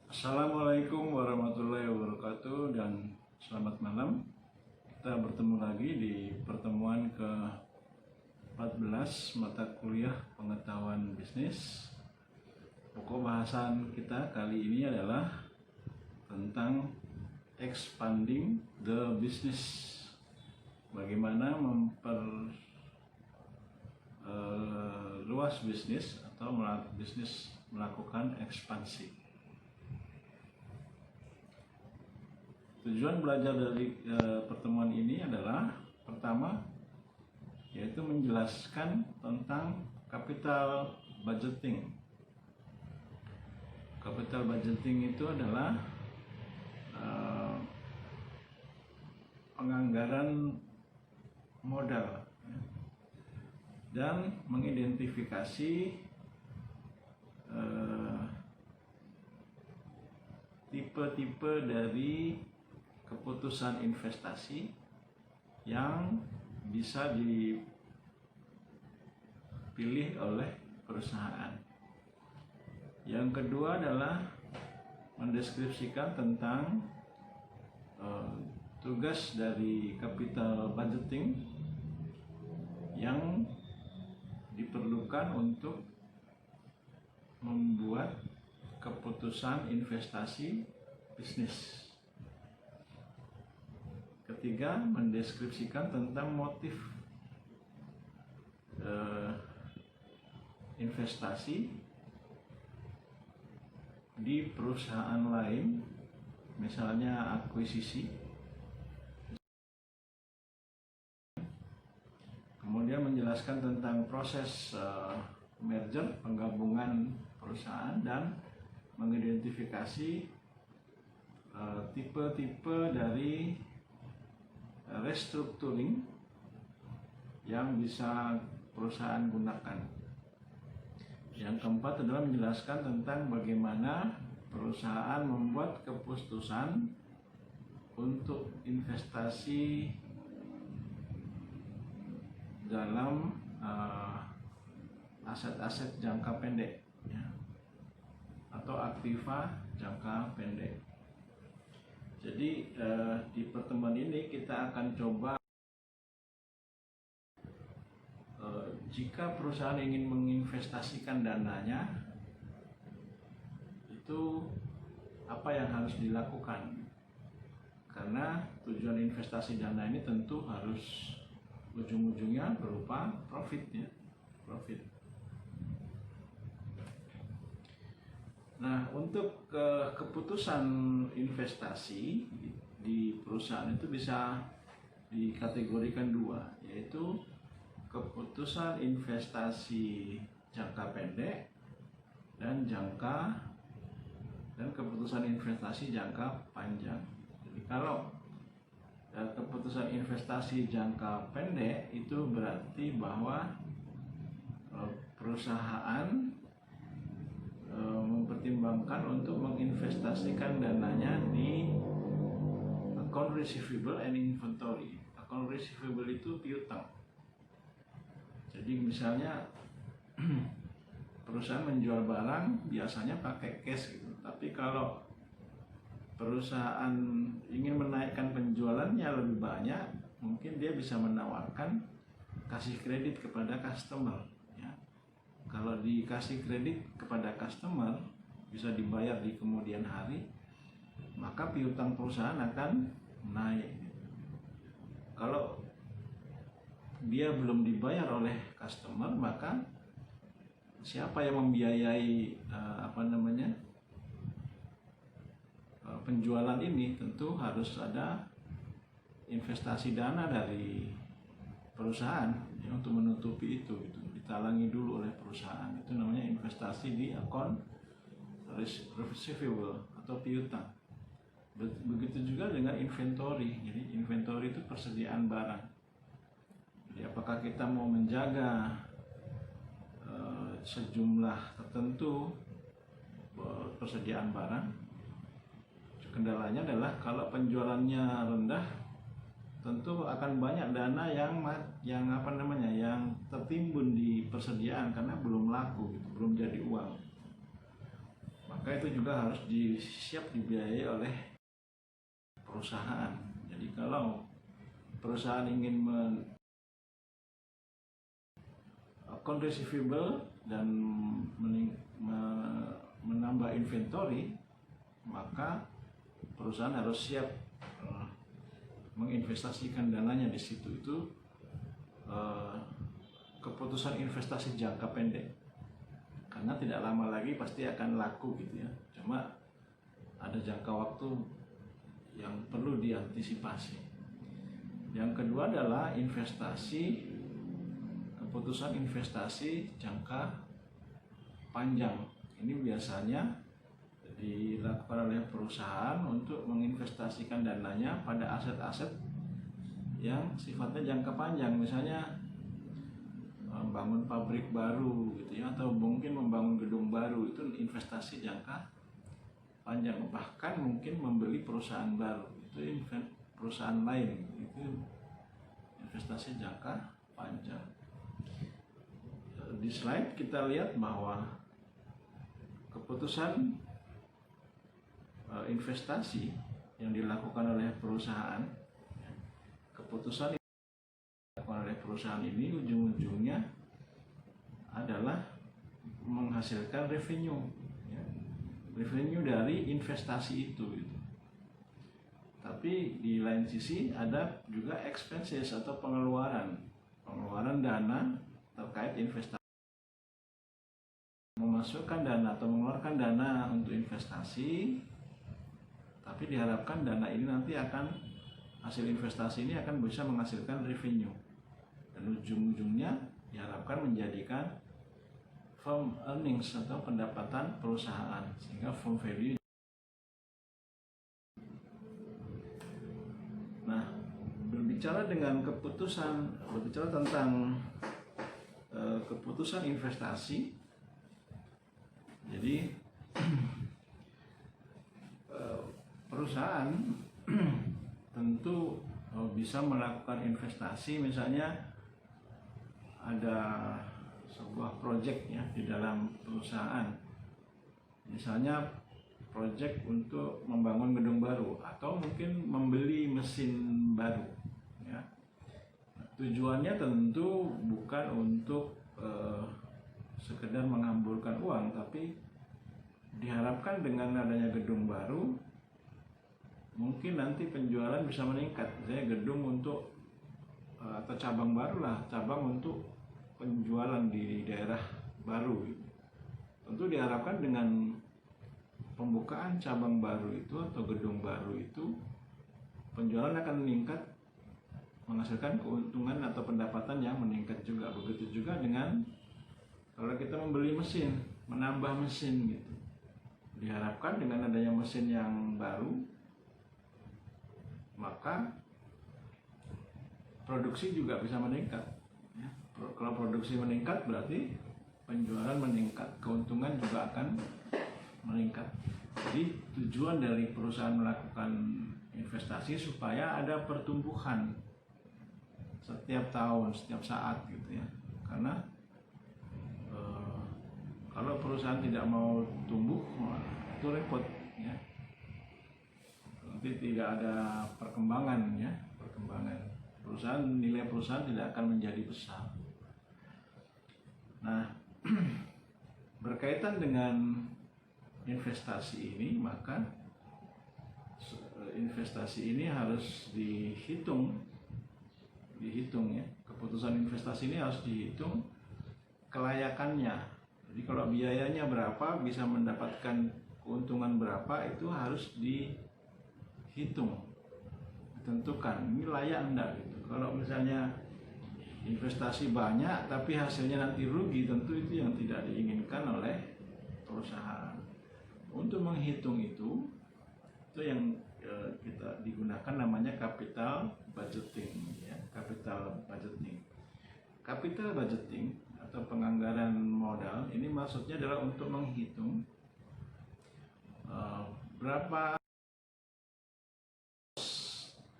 Assalamualaikum warahmatullahi wabarakatuh dan selamat malam. Kita bertemu lagi di pertemuan ke-14 mata kuliah pengetahuan bisnis. Pokok bahasan kita kali ini adalah tentang expanding the business. Bagaimana memperluas bisnis atau bisnis melakukan ekspansi. Tujuan belajar dari pertemuan ini adalah pertama, yaitu menjelaskan tentang capital budgeting. Capital budgeting itu adalah penganggaran modal dan mengidentifikasi tipe-tipe dari keputusan investasi yang bisa dipilih oleh perusahaan. Yang kedua adalah mendeskripsikan tentang tugas dari capital budgeting yang diperlukan untuk membuat keputusan investasi bisnis. Ketiga, mendeskripsikan tentang motif investasi di perusahaan lain, misalnya akuisisi. Kemudian menjelaskan tentang proses merger, penggabungan perusahaan, dan mengidentifikasi tipe-tipe dari restructuring yang bisa perusahaan gunakan. Yang keempat adalah menjelaskan tentang bagaimana perusahaan membuat keputusan untuk investasi dalam aset-aset jangka pendek, ya, atau aktiva jangka pendek. Jadi di pertemuan ini kita akan coba jika perusahaan ingin menginvestasikan dananya, itu apa yang harus dilakukan. Karena tujuan investasi dana ini tentu harus ujung-ujungnya berupa profit, ya, profit. Nah, untuk keputusan investasi di perusahaan itu bisa dikategorikan dua, yaitu keputusan investasi jangka pendek dan keputusan investasi jangka panjang. Jadi kalau keputusan investasi jangka pendek itu berarti bahwa perusahaan mempertimbangkan untuk menginvestasikan dananya di account receivable and inventory. Account receivable itu piutang. Jadi misalnya perusahaan menjual barang biasanya pakai cash gitu. Tapi kalau perusahaan ingin menaikkan penjualannya lebih banyak, mungkin dia bisa menawarkan kasih kredit kepada customer. Kalau dikasih kredit kepada customer bisa dibayar di kemudian hari, maka piutang perusahaan akan naik. Kalau dia belum dibayar oleh customer, maka siapa yang membiayai penjualan ini? Tentu harus ada investasi dana dari perusahaan, ya, untuk menutupi itu gitu. Ditalangi dulu oleh perusahaan. Itu namanya investasi di account receivable atau piutang. Begitu juga dengan inventory. Jadi inventory itu persediaan barang. Jadi apakah kita mau menjaga sejumlah tertentu persediaan barang? Kendalanya adalah kalau penjualannya rendah, tentu akan banyak dana yang tertimbun di persediaan karena belum laku, gitu, belum jadi uang. Maka maka itu juga harus siap dibiayai oleh perusahaan. Jadi kalau perusahaan ingin account receivable dan menambah inventory, maka perusahaan harus siap menginvestasikan dananya di situ. Itu keputusan investasi jangka pendek, karena tidak lama lagi pasti akan laku gitu ya. Cuma ada jangka waktu yang perlu diantisipasi. Yang kedua adalah keputusan investasi jangka panjang. Ini biasanya dilakukan oleh perusahaan untuk menginvestasikan dananya pada aset-aset yang sifatnya jangka panjang, misalnya membangun pabrik baru gitu ya, atau mungkin membangun gedung baru. Itu investasi jangka panjang. Bahkan mungkin membeli perusahaan baru, itu perusahaan lain, itu investasi jangka panjang. Di slide kita lihat bahwa keputusan investasi yang dilakukan oleh perusahaan, keputusan yang dilakukan oleh perusahaan ini ujung-ujungnya adalah menghasilkan revenue, ya. Revenue dari investasi itu. Tapi di lain sisi ada juga expenses atau pengeluaran dana terkait investasi. Memasukkan dana atau mengeluarkan dana untuk investasi, tapi diharapkan dana ini nanti hasil investasi ini akan bisa menghasilkan revenue, dan ujung-ujungnya diharapkan menjadikan firm earnings atau pendapatan perusahaan, sehingga firm value. Nah, berbicara tentang keputusan investasi, jadi perusahaan tentu bisa melakukan investasi. Misalnya ada sebuah proyek ya di dalam perusahaan, misalnya proyek untuk membangun gedung baru atau mungkin membeli mesin baru ya. Tujuannya tentu bukan untuk sekedar menghamburkan uang, tapi diharapkan dengan adanya gedung baru mungkin nanti penjualan bisa meningkat. Misalnya gedung untuk atau cabang baru lah, cabang untuk penjualan di daerah baru. Tentu diharapkan dengan pembukaan cabang baru itu atau gedung baru itu, penjualan akan meningkat, menghasilkan keuntungan atau pendapatan yang meningkat juga. Begitu juga dengan kalau kita membeli mesin, menambah mesin gitu. Diharapkan dengan adanya mesin yang baru, maka produksi juga bisa meningkat. Ya. Kalau produksi meningkat berarti penjualan meningkat, keuntungan juga akan meningkat. Jadi tujuan dari perusahaan melakukan investasi supaya ada pertumbuhan setiap tahun, setiap saat gitu ya. Karena kalau perusahaan tidak mau tumbuh, itu repot ya. Nanti tidak ada perkembangan ya, nilai perusahaan tidak akan menjadi besar. Nah, berkaitan dengan investasi ini, maka investasi ini harus dihitung ya. Keputusan investasi ini harus dihitung kelayakannya. Jadi kalau biayanya berapa, bisa mendapatkan keuntungan berapa, itu harus dihitung, ditentukan ini layak enggak gitu. Kalau misalnya investasi banyak tapi hasilnya nanti rugi, tentu itu yang tidak diinginkan oleh perusahaan. Untuk menghitung itu yang kita digunakan namanya capital budgeting ya. Capital budgeting atau penganggaran modal ini maksudnya adalah untuk menghitung berapa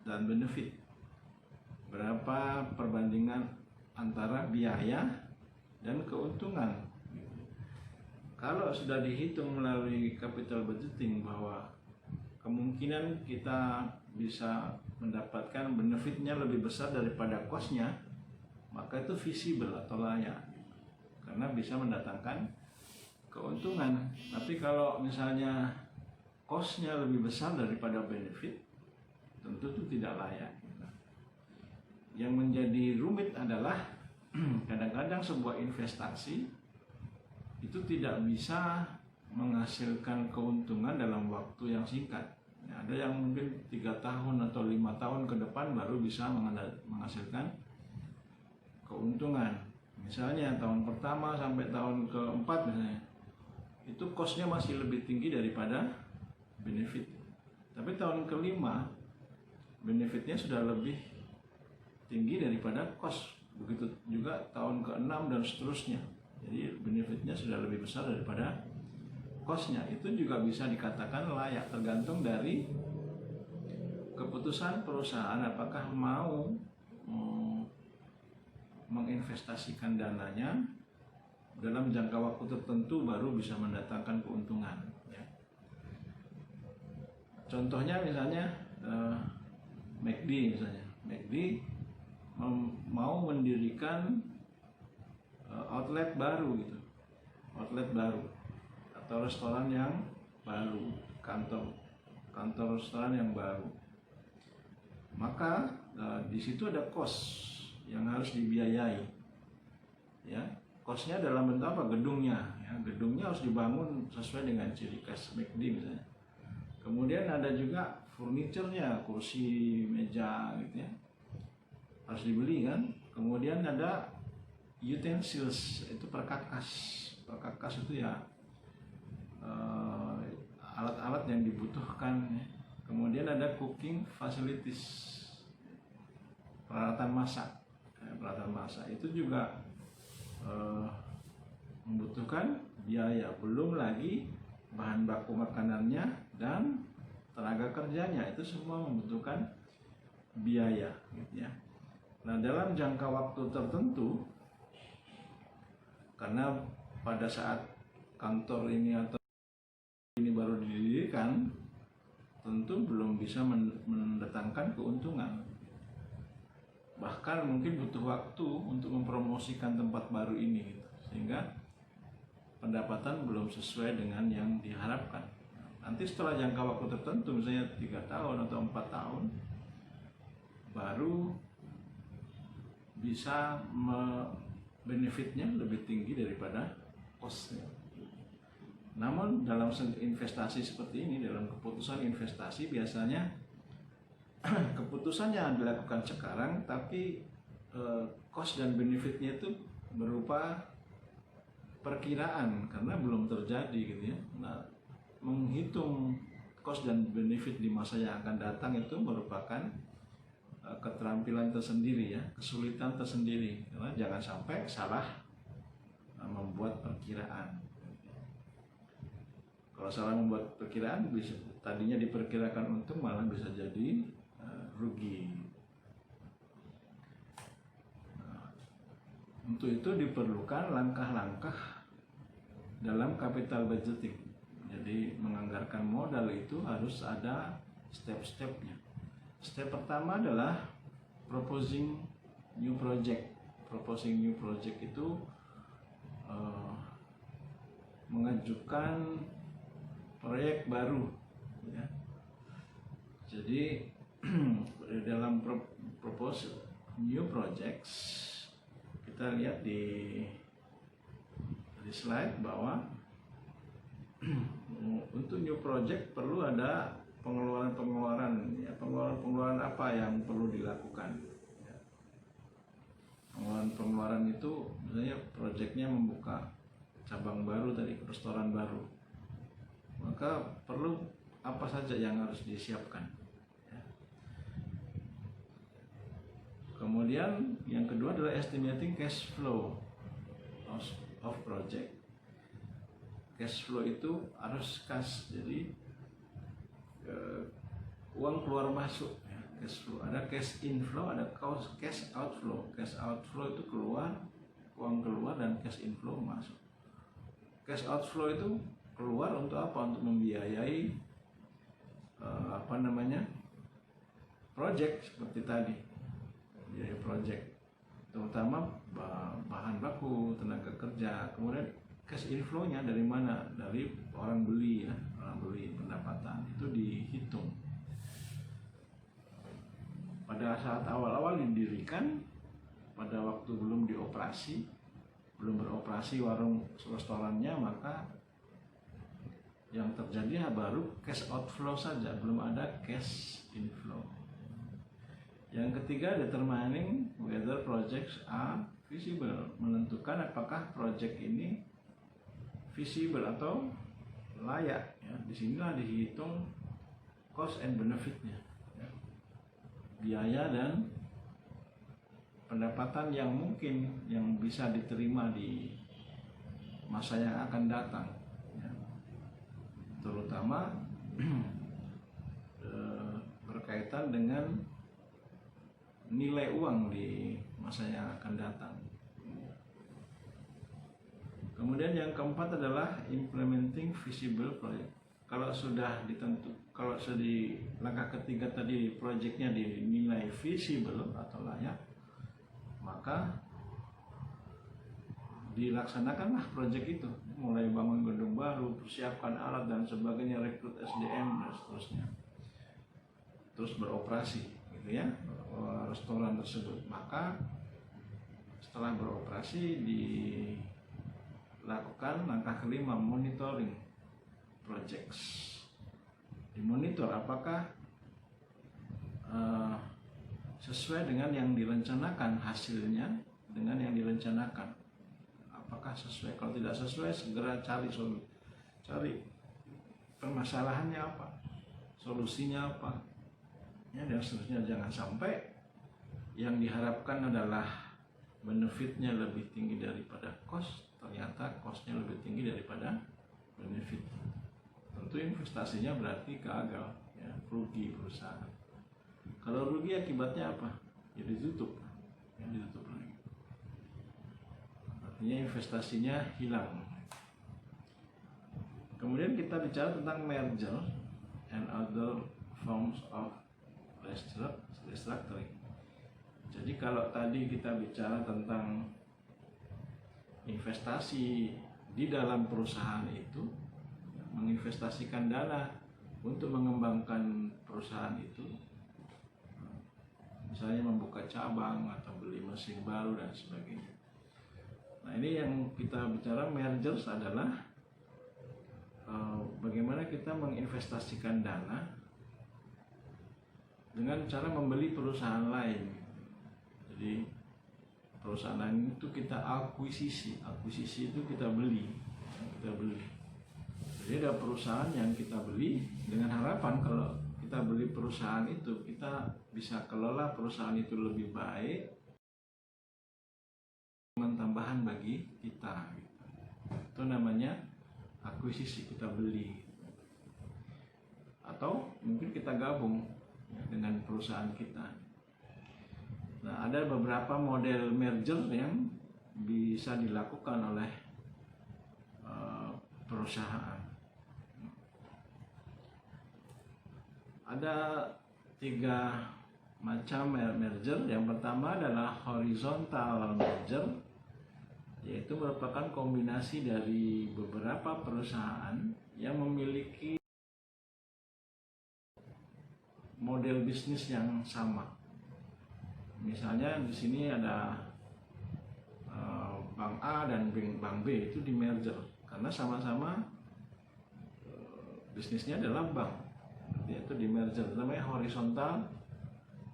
dan benefit, berapa perbandingan antara biaya dan keuntungan. Kalau sudah dihitung melalui capital budgeting bahwa kemungkinan kita bisa mendapatkan benefitnya lebih besar daripada cost-nya, maka itu visible atau layak, karena bisa mendatangkan keuntungan. Tapi kalau misalnya cost-nya lebih besar daripada benefit, tentu itu tidak layak. Yang menjadi rumit adalah kadang-kadang sebuah investasi itu tidak bisa menghasilkan keuntungan dalam waktu yang singkat. Ya, ada yang mungkin 3 tahun atau 5 tahun ke depan baru bisa menghasilkan keuntungan. Misalnya tahun pertama sampai tahun keempat misalnya, itu cost-nya masih lebih tinggi daripada benefit. Tapi tahun kelima benefitnya sudah lebih tinggi daripada cost. Begitu juga tahun ke-6 dan seterusnya. Jadi benefitnya sudah lebih besar daripada cost-nya. Itu juga bisa dikatakan layak, tergantung dari keputusan perusahaan apakah mau menginvestasikan dananya dalam jangka waktu tertentu baru bisa mendatangkan keuntungan. Ya. Contohnya misalnya McD misalnya. McD mau mendirikan outlet baru gitu, outlet baru atau restoran yang baru, kantor restoran yang baru, maka di situ ada cost yang harus dibiayai. Ya, costnya dalam bentuk apa? Gedungnya. Ya, gedungnya harus dibangun sesuai dengan ciri khas McD misalnya. Kemudian ada juga furniturnya, kursi, meja gitu ya, harus dibeli kan. Kemudian ada utensils, itu perkakas itu ya alat-alat yang dibutuhkan ya. Kemudian ada cooking facilities, peralatan masak itu juga membutuhkan biaya, belum lagi bahan baku makanannya dan tenaga kerjanya, itu semua membutuhkan biaya gitu ya. Nah, dalam jangka waktu tertentu, karena pada saat kantor ini atau ini baru didirikan, tentu belum bisa mendatangkan keuntungan. Bahkan mungkin butuh waktu untuk mempromosikan tempat baru ini, gitu. Sehingga pendapatan belum sesuai dengan yang diharapkan. Nanti setelah jangka waktu tertentu, misalnya 3 tahun atau 4 tahun, baru bisa benefitnya lebih tinggi daripada cost-nya. Namun dalam investasi seperti ini, dalam keputusan investasi biasanya keputusan yang dilakukan sekarang, tapi cost dan benefitnya itu berupa perkiraan karena belum terjadi gitu ya. Nah, menghitung cost dan benefit di masa yang akan datang itu merupakan keterampilan tersendiri ya, kesulitan tersendiri, karena jangan sampai salah membuat perkiraan. Kalau salah membuat perkiraan, bisa tadinya diperkirakan untung malah bisa jadi rugi. Nah, untuk itu diperlukan langkah-langkah dalam capital budgeting. Jadi menganggarkan modal itu harus ada step-stepnya. Step pertama adalah proposing new project. Proposing new project itu mengajukan proyek baru. Ya. Jadi dalam propose new projects, kita lihat di slide bahwa untuk new project perlu ada pengeluaran ya, pengeluaran apa yang perlu dilakukan ya. Pengeluaran itu misalnya proyeknya membuka cabang baru tadi, restoran baru, maka perlu apa saja yang harus disiapkan ya. Kemudian yang kedua adalah estimating cash flow of project. Cash flow itu harus kas, jadi uang keluar masuk ya, cash flow. Ada cash inflow, ada cash outflow. Cash outflow itu keluar, uang keluar, dan cash inflow masuk. cash outflow itu keluar untuk apa? Untuk membiayai project seperti tadi, biaya project, terutama bahan baku, tenaga kerja. Kemudian cash inflow-nya dari mana? Dari orang beli ya, orang beli, pendapatan itu dihitung. Pada saat awal-awal didirikan, pada waktu belum beroperasi warung restorannya, maka yang terjadi baru cash outflow saja, belum ada cash inflow. Yang ketiga, determining whether projects are feasible, menentukan apakah project ini visible atau layak. Ya, disinilah dihitung cost and benefitnya, ya, biaya dan pendapatan yang mungkin yang bisa diterima di masa yang akan datang, ya, terutama berkaitan dengan nilai uang di masa yang akan datang. Kemudian yang keempat adalah implementing feasible project. Kalau sudah di langkah ketiga tadi projectnya dinilai feasible atau layak, maka dilaksanakanlah project itu, mulai bangun gedung baru, persiapkan alat dan sebagainya, rekrut SDM dan seterusnya, terus beroperasi, gitu ya, restoran tersebut. Maka setelah beroperasi dilakukan langkah kelima, monitoring projects. Dimonitor apakah sesuai dengan yang direncanakan, hasilnya dengan yang direncanakan, apakah sesuai. Kalau tidak sesuai, segera cari permasalahannya apa, solusinya apa, ya, dan seterusnya. Jangan sampai yang diharapkan adalah benefitnya lebih tinggi daripada cost, ternyata costnya lebih tinggi daripada benefit. Tentu investasinya berarti gagal, ya, rugi perusahaan. Kalau rugi akibatnya apa? Ya ditutup lagi. Artinya investasinya hilang. Kemudian kita bicara tentang merger and other forms of restructuring. Jadi kalau tadi kita bicara tentang investasi di dalam perusahaan itu, menginvestasikan dana untuk mengembangkan perusahaan itu, misalnya membuka cabang atau beli mesin baru dan sebagainya. Nah, ini yang kita bicara mergers adalah bagaimana kita menginvestasikan dana dengan cara membeli perusahaan lain. Jadi perusahaan lain itu kita akuisisi itu kita beli. Jadi ada perusahaan yang kita beli dengan harapan kalau kita beli perusahaan itu, kita bisa kelola perusahaan itu lebih baik, tambahan bagi kita. Itu namanya akuisisi, kita beli. Atau mungkin kita gabung, ya, dengan perusahaan kita. Nah, ada beberapa model merger yang bisa dilakukan oleh perusahaan. Ada 3 macam merger. Yang pertama adalah horizontal merger, yaitu merupakan kombinasi dari beberapa perusahaan yang memiliki model bisnis yang sama. Misalnya di sini ada Bank A dan Bank B, itu di merger karena sama-sama bisnisnya adalah bank. Itu di merger, namanya horizontal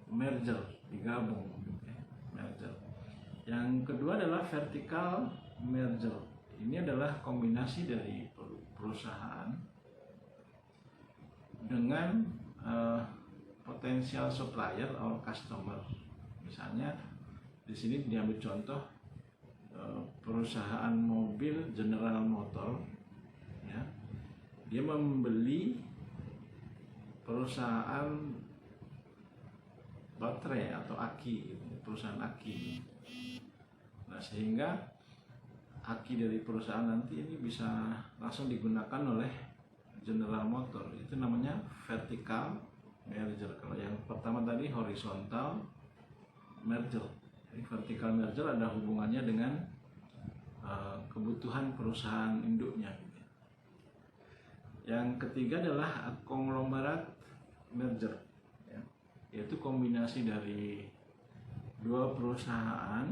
merger, digabung, merger. Yang kedua adalah vertical merger. Ini adalah kombinasi dari perusahaan dengan potensial supplier atau customer. Misalnya di sini diambil contoh perusahaan mobil General Motor, ya, dia membeli perusahaan baterai atau aki, perusahaan aki. Nah, sehingga aki dari perusahaan nanti ini bisa langsung digunakan oleh General Motor. Itu namanya vertical merger. Kalau yang pertama tadi horizontal merger. Jadi vertical merger ada hubungannya dengan kebutuhan perusahaan induknya. Yang ketiga adalah konglomerat merger, ya, yaitu kombinasi dari dua perusahaan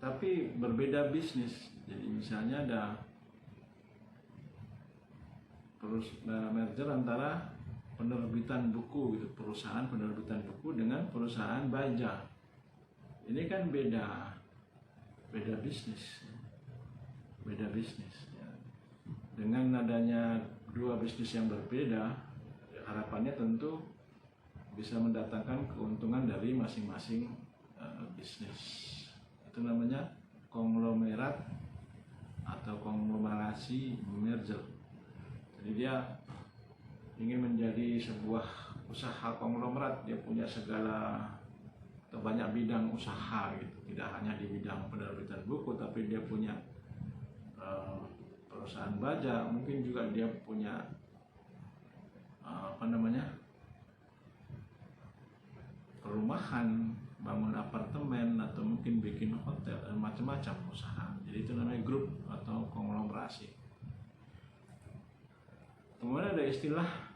tapi berbeda bisnis. Jadi misalnya ada merger antara penerbitan buku gitu, perusahaan penerbitan buku dengan perusahaan baja. Ini kan beda bisnis, beda bisnis. Ya. Dengan adanya dua bisnis yang berbeda, harapannya tentu bisa mendatangkan keuntungan dari masing-masing bisnis. Itu namanya konglomerat atau konglomerasi merger. Jadi dia ingin menjadi sebuah usaha konglomerat, dia punya segala atau banyak bidang usaha gitu, tidak hanya di bidang penerbitan buku, tapi dia punya perusahaan baja, mungkin juga dia punya perumahan, bangun apartemen, atau mungkin bikin hotel dan macam-macam usaha. Jadi itu namanya grup atau konglomerasi. Kemudian ada istilah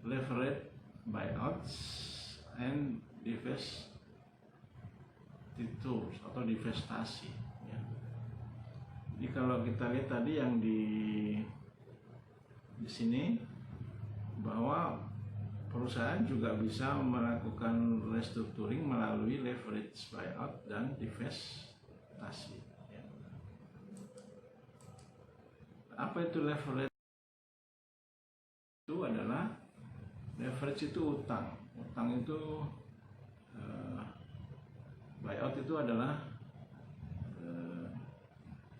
leverage buyouts and divestitures atau divestasi. Ya. Jadi kalau kita lihat tadi yang di sini bahwa perusahaan juga bisa melakukan restructuring melalui leverage buyout dan divestasi. Ya. Apa itu leverage? Itu adalah leverage itu utang itu buyout itu adalah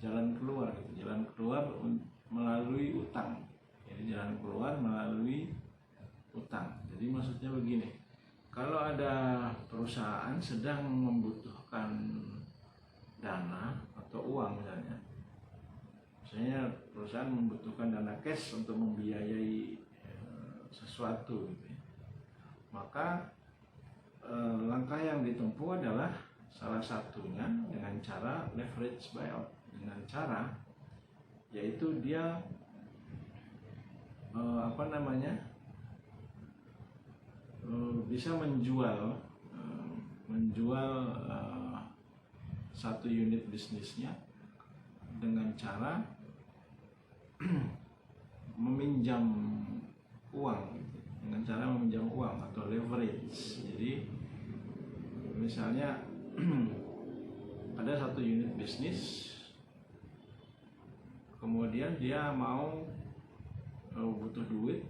jalan keluar gitu. Jalan keluar melalui utang. Jadi jalan keluar melalui utang. Jadi maksudnya begini, kalau ada perusahaan sedang membutuhkan dana atau uang misalnya perusahaan membutuhkan dana cash untuk membiayai sesuatu gitu ya. Maka langkah yang ditempuh adalah salah satunya dengan cara leverage buyout, dengan cara yaitu dia bisa menjual satu unit bisnisnya dengan cara meminjam uang, dengan cara meminjam uang atau leverage. Jadi misalnya ada satu unit bisnis, kemudian dia mau butuh duit,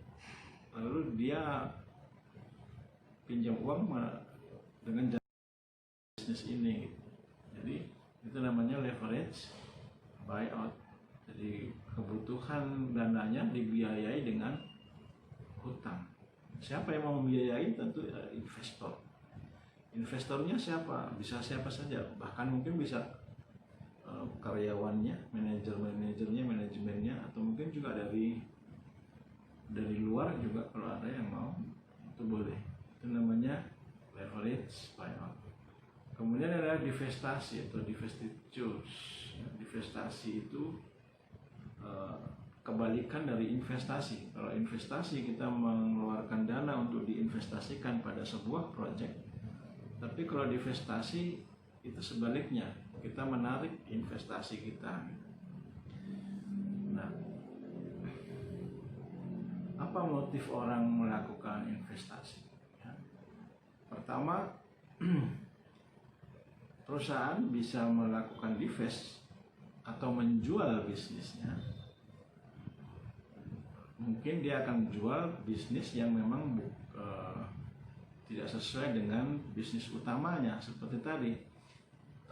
lalu dia pinjam uang dengan bisnis ini. Jadi itu namanya leverage buyout. Jadi kebutuhan dananya dibiayai dengan hutang. Siapa yang mau membiayai? Tentu investor. Investornya siapa? Bisa siapa saja, bahkan mungkin bisa karyawannya, manajernya, manajemennya, atau mungkin juga dari luar juga kalau ada yang mau, itu boleh. Itu namanya leverage buyout. Kemudian ada divestasi atau divestitures. Divestasi itu kebalikan dari investasi. Kalau investasi kita mengeluarkan dana untuk diinvestasikan pada sebuah proyek, tapi kalau divestasi itu sebaliknya, kita menarik investasi kita. Nah, apa motif orang melakukan investasi? Ya. Pertama, perusahaan bisa melakukan divest atau menjual bisnisnya. Mungkin dia akan jual bisnis yang memang tidak sesuai dengan bisnis utamanya. Seperti tadi,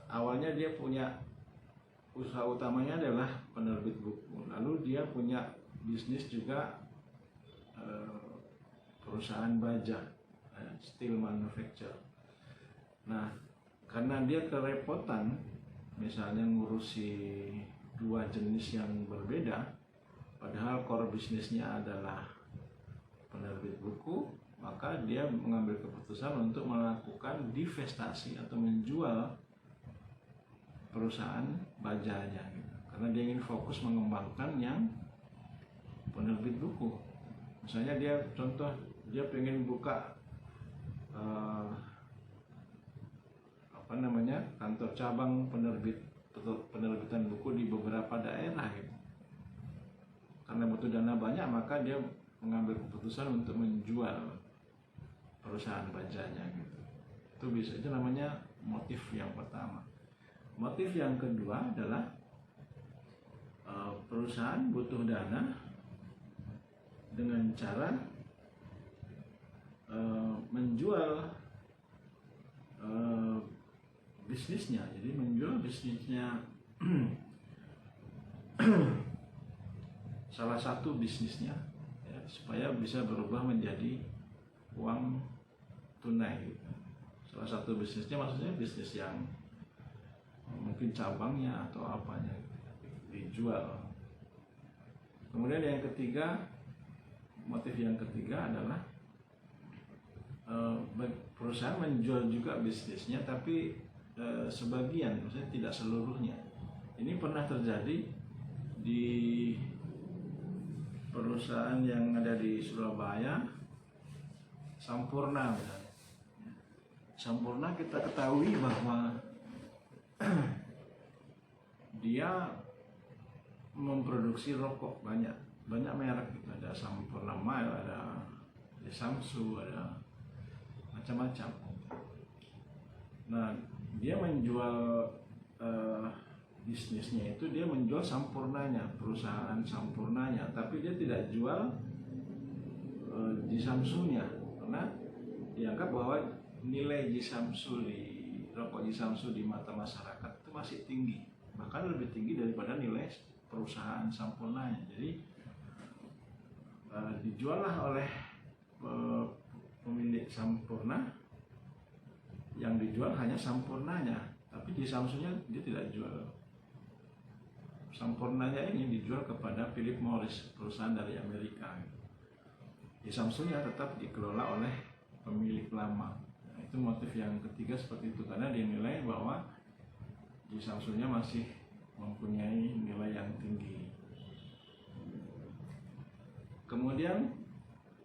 awalnya dia punya usaha utamanya adalah penerbit buku, lalu dia punya bisnis juga perusahaan baja, steel manufacture. Nah, karena dia kerepotan misalnya ngurusi dua jenis yang berbeda, padahal core bisnisnya adalah penerbit buku, maka dia mengambil keputusan untuk melakukan divestasi atau menjual perusahaan bajanya gitu. Karena dia ingin fokus mengembangkan yang penerbit buku. Misalnya dia pengen buka kantor cabang penerbitan buku di beberapa daerah gitu. Karena butuh dana banyak, maka dia mengambil keputusan untuk menjual perusahaan bajanya gitu. Itu namanya motif yang pertama. Motif yang kedua adalah perusahaan butuh dana dengan cara menjual bisnisnya. Jadi menjual bisnisnya salah satu bisnisnya ya, supaya bisa berubah menjadi uang tunai gitu. Salah satu bisnisnya maksudnya bisnis yang mungkin cabangnya atau apanya dijual. Kemudian yang ketiga, motif yang ketiga adalah perusahaan menjual juga bisnisnya, tapi sebagian, maksudnya tidak seluruhnya. Ini pernah terjadi di perusahaan yang ada di Surabaya, Sampurna misalnya. Sampurna kita ketahui bahwa dia memproduksi rokok banyak merek gitu. Ada Sampurna Mile, ada Samsu, ada macam-macam. Nah, dia menjual bisnisnya itu, dia menjual Sampurnanya, perusahaan Sampurnanya, tapi dia tidak jual Jisamsunya, karena dianggap bahwa nilai Jisamsu di rokok Jisamsu di mata masyarakat itu masih tinggi, bahkan lebih tinggi daripada nilai perusahaan Sampurnanya. Jadi dijuallah oleh pemilik Sampurna, yang dijual hanya Sampurnanya, tapi di Samsunya dia tidak jual. Sampurnanya ini dijual kepada Philip Morris, perusahaan dari Amerika. Di Samsunya tetap dikelola oleh pemilik lama. Nah, itu motif yang ketiga seperti itu, karena dia nilai bahwa di Samsunya masih mempunyai nilai yang tinggi. Kemudian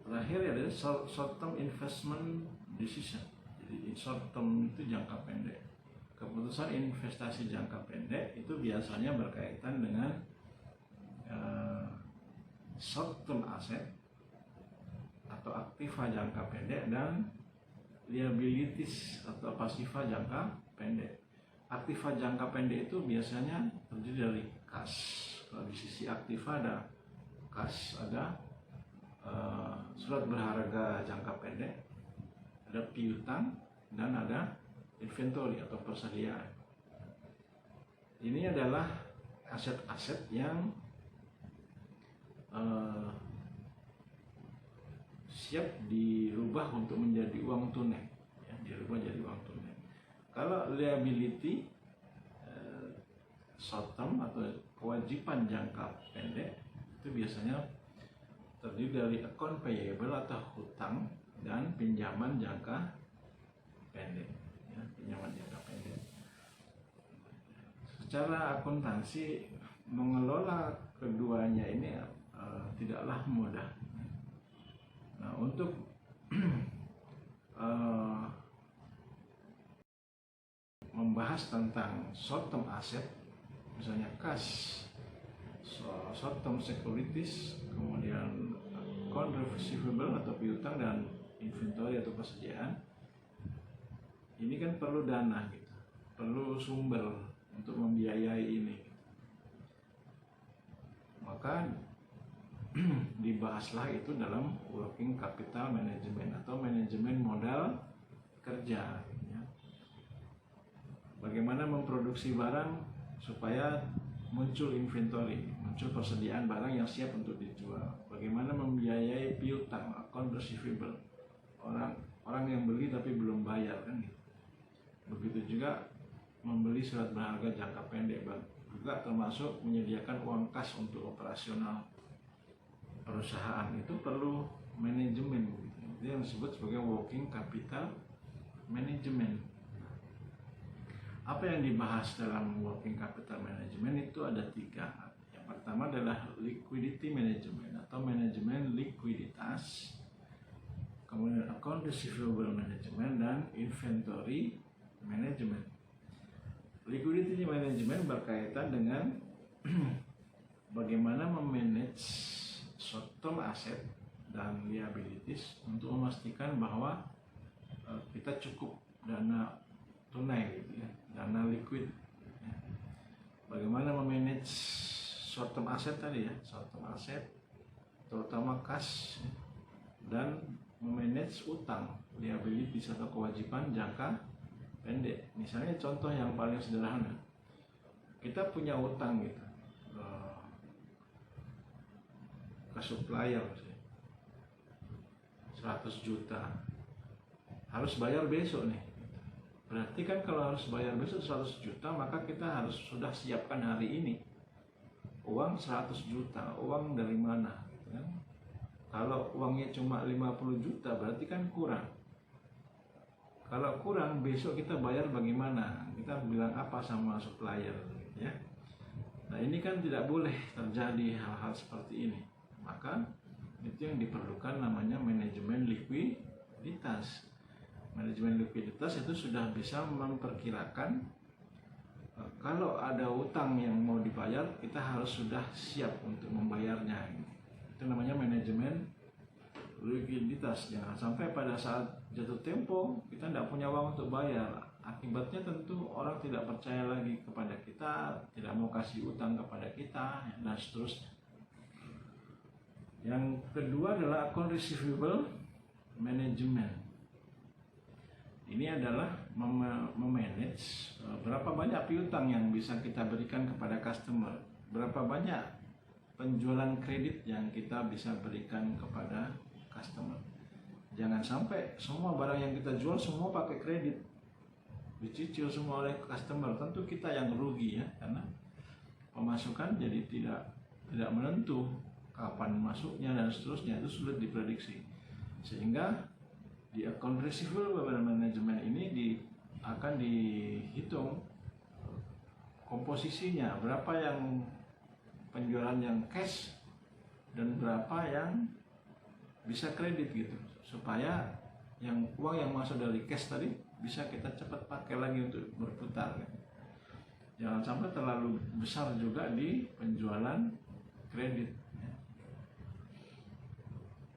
terakhir adalah short term investment decision. Jadi short term itu jangka pendek. Keputusan investasi jangka pendek itu biasanya berkaitan dengan short term aset atau aktiva jangka pendek dan liabilities atau pasiva jangka pendek. Aktiva jangka pendek itu biasanya terdiri dari kas. Kalau di sisi aktiva ada kas, ada surat berharga jangka pendek, ada piutang, dan ada inventory atau persediaan. Ini adalah aset-aset yang siap dirubah untuk menjadi uang tunai, ya, dirubah jadi uang tunai. Kalau liability short term atau kewajiban jangka pendek itu biasanya terdiri dari account payable atau hutang dan pinjaman jangka pendek, ya, pinjaman jangka pendek. Secara akuntansi mengelola keduanya ini tidaklah mudah. Nah, untuk membahas tentang short term asset, misalnya cash, short term securities, kemudian account receivable atau piutang, dan inventory atau persediaan, ini kan perlu dana gitu, perlu sumber untuk membiayai ini. Maka dibahaslah itu dalam working capital management atau manajemen modal kerja, ya. Bagaimana memproduksi barang supaya muncul inventory, muncul persediaan barang yang siap untuk dijual. Bagaimana membiayai piutang, account receivable, orang yang beli tapi belum bayar, kan gitu. Begitu juga membeli surat berharga jangka pendek, juga termasuk menyediakan uang kas untuk operasional perusahaan. Itu perlu manajemen, itu yang disebut sebagai working capital management. Apa yang dibahas dalam working capital management itu ada 3. Yang pertama adalah liquidity management atau manajemen likuiditas, kemudian account receivable management, dan inventory management. Liquidity management berkaitan dengan bagaimana memanage short term asset dan liabilities untuk memastikan bahwa kita cukup dana tunai gitu ya, dana liquid ya. Bagaimana memanage short term asset tadi ya, short term asset terutama cash, dan memanage utang liabilities atau kewajiban jangka pendek. Misalnya contoh yang paling sederhana, kita punya utang gitu ke supplier 100 juta, harus bayar besok nih. Berarti kan kalau harus bayar besok 100 juta, maka kita harus sudah siapkan hari ini uang 100 juta. Uang dari mana gitu kan? Kalau uangnya cuma 50 juta berarti kan kurang. Kalau kurang, besok kita bayar bagaimana? Kita bilang apa sama supplier ya? Nah, ini kan tidak boleh terjadi hal-hal seperti ini. Maka itu yang diperlukan namanya manajemen likuiditas. Manajemen likuiditas itu sudah bisa memperkirakan kalau ada utang yang mau dibayar, kita harus sudah siap untuk membayarnya. Itu namanya manajemen likuiditas. Jangan sampai pada saat jatuh tempo kita tidak punya uang untuk bayar. Akibatnya tentu orang tidak percaya lagi kepada kita, tidak mau kasih utang kepada kita, dan seterusnya. Yang kedua adalah account receivable management. Ini adalah memanage berapa banyak piutang yang bisa kita berikan kepada customer, berapa banyak penjualan kredit yang kita bisa berikan kepada customer. Jangan sampai semua barang yang kita jual semua pakai kredit, dicicil semua oleh customer. Tentu kita yang rugi ya, karena pemasukan jadi tidak menentu kapan masuknya dan seterusnya, itu sulit diprediksi. Sehingga di account receivable management ini akan dihitung komposisinya, berapa yang penjualan yang cash dan berapa yang bisa kredit gitu, supaya uang yang masuk dari cash tadi bisa kita cepat pakai lagi untuk berputar gitu. Jangan sampai terlalu besar juga di penjualan kredit ya.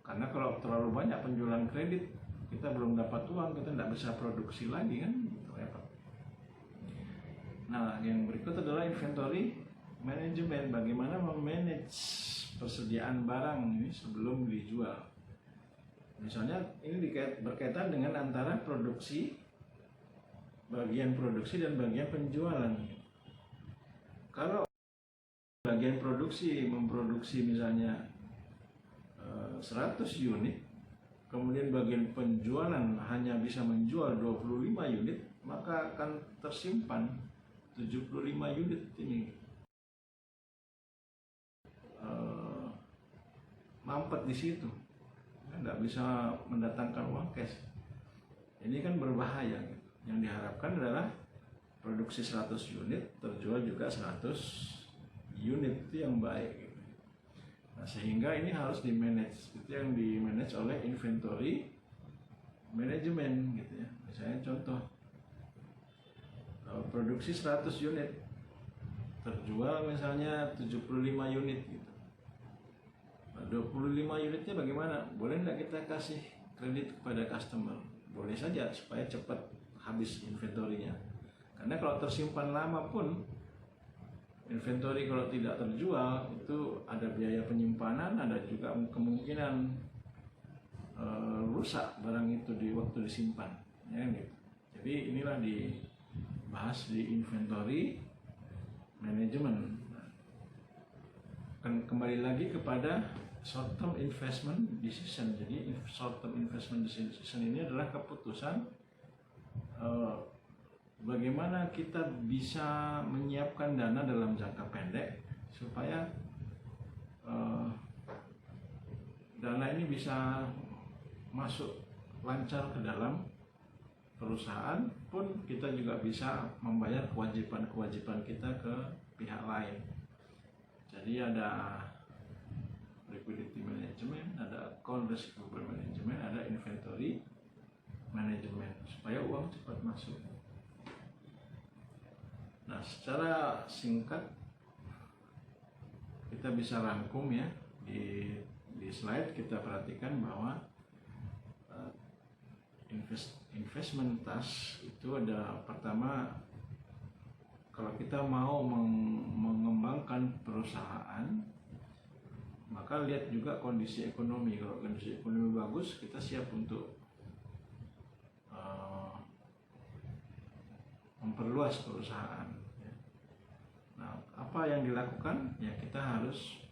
Karena kalau terlalu banyak penjualan kredit, kita belum dapat uang, kita tidak bisa produksi lagi kan, repot. Nah, yang berikut adalah inventory management, bagaimana memanage persediaan barang ini sebelum dijual. Misalnya ini berkaitan dengan antara bagian produksi dan bagian penjualan. Kalau bagian produksi memproduksi misalnya 100 unit, kemudian bagian penjualan hanya bisa menjual 25 unit, maka akan tersimpan 75 unit ini mampet di situ, nggak bisa mendatangkan uang cash. Ini kan berbahaya. Yang diharapkan adalah produksi 100 unit, terjual juga 100 unit, itu yang baik. Nah, sehingga ini harus di-manage, itu yang di-manage oleh inventory management gitu ya. Misalnya contoh, produksi 100 unit, terjual misalnya 75 unit gitu. 25 unitnya bagaimana? Boleh nggak kita kasih kredit kepada customer? Boleh saja, supaya cepat habis inventorinya. Karena kalau tersimpan lama pun, inventory kalau tidak terjual, itu ada biaya penyimpanan, ada juga kemungkinan rusak barang itu di waktu disimpan. Ya, gitu. Jadi inilah dibahas di inventory management. Kembali lagi kepada short term investment decision. Jadi short term investment decision ini adalah keputusan bagaimana kita bisa menyiapkan dana dalam jangka pendek supaya dana ini bisa masuk lancar ke dalam perusahaan, pun kita juga bisa membayar kewajiban-kewajiban kita ke pihak lain. Jadi ada liquidity management, ada account receivable management, ada inventory management supaya uang cepat masuk. Nah, secara singkat kita bisa rangkum ya di slide. Kita perhatikan bahwa investment task itu ada, pertama, kalau kita mau mengembangkan perusahaan, maka lihat juga kondisi ekonomi. Kalau kondisi ekonomi bagus, kita siap untuk memperluas perusahaan. Nah, apa yang dilakukan? Ya, kita harus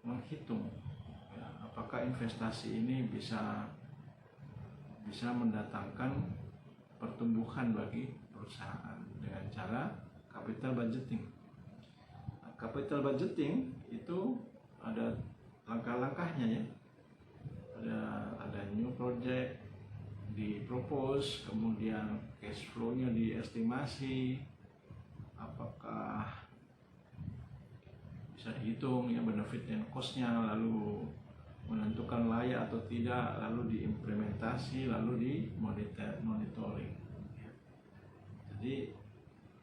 menghitung ya, apakah investasi ini bisa mendatangkan pertumbuhan bagi perusahaan dengan cara capital budgeting. Nah, capital budgeting itu ada langkah-langkahnya ya. Ada new project di propose, kemudian cash flow-nya diestimasi, apakah bisa dihitung ya benefit and cost-nya, lalu menentukan layak atau tidak, lalu diimplementasi, lalu di monitoring. Jadi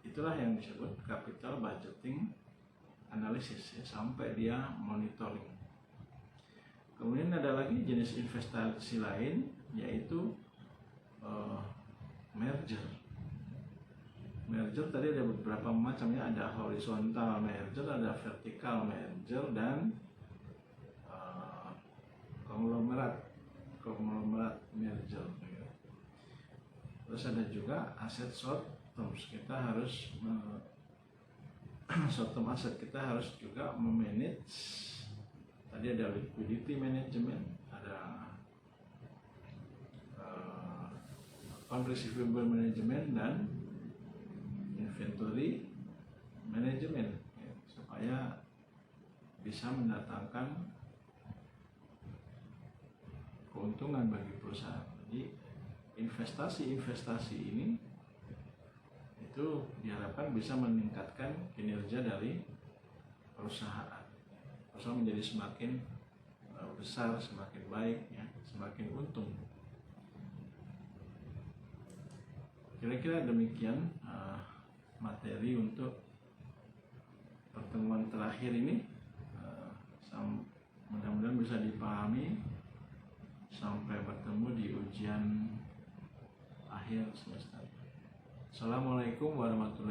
itulah yang disebut capital budgeting analysis ya, sampai dia monitoring. Kemudian ada lagi jenis investasi lain, yaitu merger. Merger tadi ada beberapa macamnya, ada horizontal merger, ada vertical merger, dan konglomerat merger. Terus ada juga aset short terms. Kita harus short term aset kita harus juga memanage. Tadi ada liquidity management, ada account receivable management, dan inventory management ya, supaya bisa mendatangkan keuntungan bagi perusahaan. Jadi investasi ini itu diharapkan bisa meningkatkan kinerja dari perusahaan. Perusahaan menjadi semakin besar, semakin baik ya, semakin untung. Kira-kira demikian materi untuk pertemuan terakhir ini. Mudah-mudahan bisa dipahami. Sampai bertemu di ujian akhir semester. Assalamualaikum warahmatullahi wabarakatuh.